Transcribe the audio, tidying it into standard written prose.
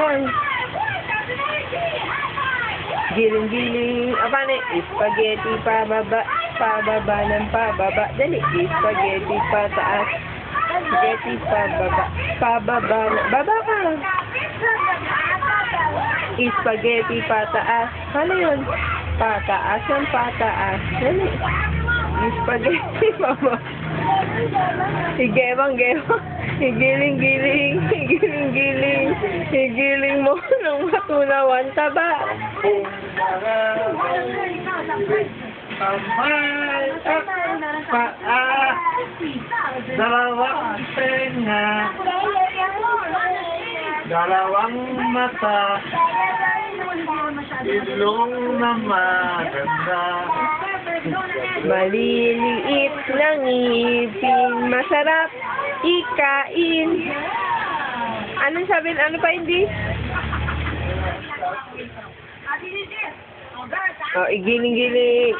Hoy. Giling-giling. Paano? Spaghetti pababa. Pababa ng pababa. Dali. Spaghetti pataas. Spaghetti pababa. Pababa. Baba ka. Spaghetti pataas. Ano yun? Pataas ng pataas. Dali. Spaghetti pababa. Higewang-gewang. Higiling-giling. Higiling-giling. Higiling mo ng matunawan taba. Dalawang tenga, dalawang mata, ilong na maganda. Maliliit na ngipin, masarap ikain. Anong sabihin? Ano pa hindi? Oh, igiling-giling.